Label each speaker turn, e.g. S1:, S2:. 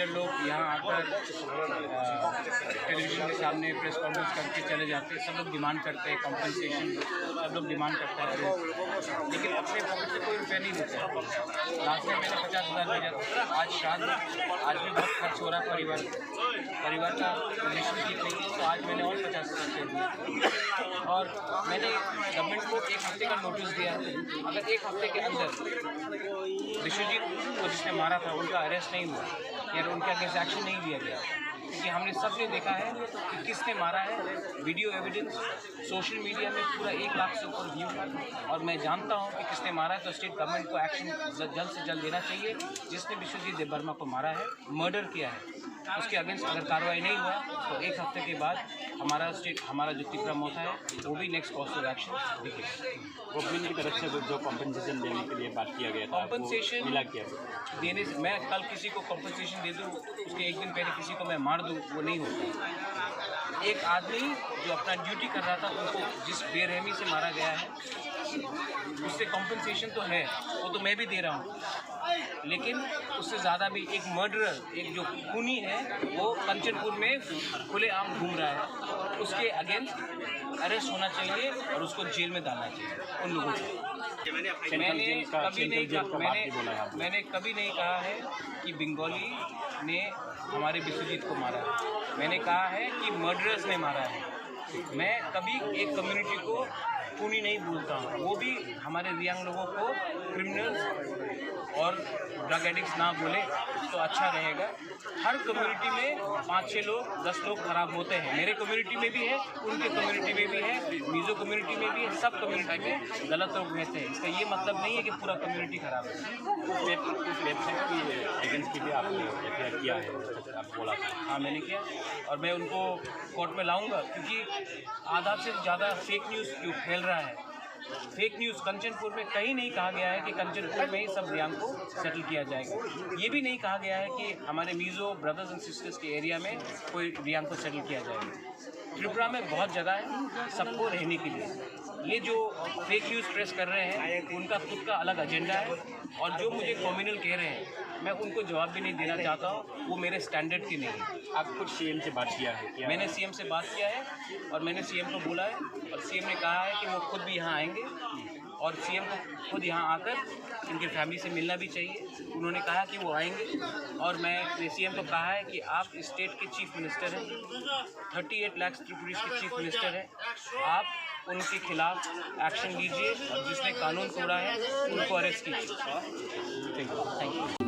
S1: Leader लोग यहाँ आकर टेलीविज़न के सामने प्रेस कॉन्फ्रेंस करके चले जाते हैं। सब लोग डिमांड करते हैं कॉम्पनसेशन, सब लोग डिमांड करते हैं, लेकिन अपने पॉकेट से कोई रुपया नहीं देता। लास्ट टाइम मैंने 50,000 भेजा था, आज श्राद्ध, आज भी बहुत खर्च हो रहा है परिवार का रिलेशन ठीक नहीं है, तो आज मैंने और 50,000 दे दिया। और मैंने गवर्नमेंट को 1 हफ्ते का नोटिस दिया। अगर 1 हफ्ते के अंदर विश्वजीत को जिसने मारा था उनका अरेस्ट नहीं हुआ या उनके अगेंस्ट एक्शन नहीं लिया गया, क्योंकि हमने सबने देखा है कि किसने मारा है। वीडियो एविडेंस सोशल मीडिया में पूरा 1 लाख से ऊपर व्यू है, और मैं जानता हूं कि किसने मारा है। तो स्टेट गवर्नमेंट को एक्शन जल्द से जल्द लेना चाहिए। जिसने विश्वजीत देबबर्मा को मारा है, मर्डर किया है, उसके अगेंस्ट अगर कार्रवाई नहीं हुआ तो 1 हफ्ते के बाद हमारा जो तीसरा मौका है वो भी नेक्स्ट कॉर्स ऑफ एक्शन दिखेगा।
S2: गवर्नमेंट की तरफ से जो कॉम्पनसेशन देने के लिए बात किया गया था,
S1: कॉम्पनसेशन
S2: मिला क्या
S1: देने से, मैं कल किसी को कॉम्पनसेशन दे दूँ, उसके 1 दिन पहले किसी को मैं मार दूँ, वो नहीं होता। एक आदमी जो अपना ड्यूटी कर रहा था, उनको जिस बेरहमी से मारा गया है, उससे कॉम्पनसेशन तो है, वो तो मैं भी दे रहा हूँ, लेकिन उससे ज़्यादा भी एक मर्डरर, एक जो खूनी है, वो कंचनपुर में खुलेआम घूम रहा है, उसके अगेंस्ट अरेस्ट होना चाहिए और उसको जेल में डालना चाहिए उन लोगों को। मैंने कभी नहीं कहा है कि बंगाली ने हमारे विश्वजीत को मारा है। मैंने कहा है कि मर्डरर्स ने मारा है। मैं कभी एक कम्युनिटी को खूनी नहीं बोलता हूँ, वो भी हमारे रियांग लोगों को क्रिमिनल्स और ड्रग एडिक्ट्स ना बोले तो अच्छा रहेगा। हर कम्युनिटी में 5-6 लोग 10 लोग खराब होते हैं। मेरे कम्युनिटी में भी है, उनके कम्युनिटी में भी है, मिजो कम्युनिटी में भी है, सब कम्युनिटी में गलत लोग रहते हैं। इसका ये मतलब नहीं है कि पूरा कम्युनिटी खराब है।
S2: उस वेबसाइट की एजेंट्स की भी आपने एफआईआर किया है, आप बोला था।
S1: हाँ, मैंने किया और मैं उनको कोर्ट में लाऊंगा, क्योंकि आधा से ज़्यादा फेक न्यूज़ जो फैल रहा है। फेक न्यूज़ कंचनपुर में कहीं नहीं कहा गया है कि कंचनपुर में ही सब रियांग को सेटल किया जाएगा। ये भी नहीं कहा गया है कि हमारे मिजो ब्रदर्स एंड सिस्टर्स के एरिया में कोई रियांग को सेटल किया जाएगा। त्रिपुरा में बहुत जगह है सबको रहने के लिए। ये जो फेक न्यूज़ प्रेस कर रहे हैं, उनका खुद का अलग एजेंडा है, और जो मुझे कम्युनल कह रहे हैं, मैं उनको जवाब भी नहीं देना चाहता हूँ। वो मेरे स्टैंडर्ड की नहीं है।
S2: आप कुछ सीएम से बात किया है क्या?
S1: मैंने सीएम से बात किया है और मैंने सीएम को बोला है, और सीएम ने कहा है कि वो खुद भी यहाँ आएंगे, और सीएम को खुद यहाँ आकर इनकी फैमिली से मिलना भी चाहिए। उन्होंने कहा कि वो आएंगे, और मैं सीएम को कहा है कि आप स्टेट के चीफ मिनिस्टर हैं, 38 लाख त्रिपुरीज के चीफ मिनिस्टर हैं, आप उनके खिलाफ एक्शन लीजिए और जिसने कानून तोड़ा है उनको अरेस्ट कीजिए। Thank you.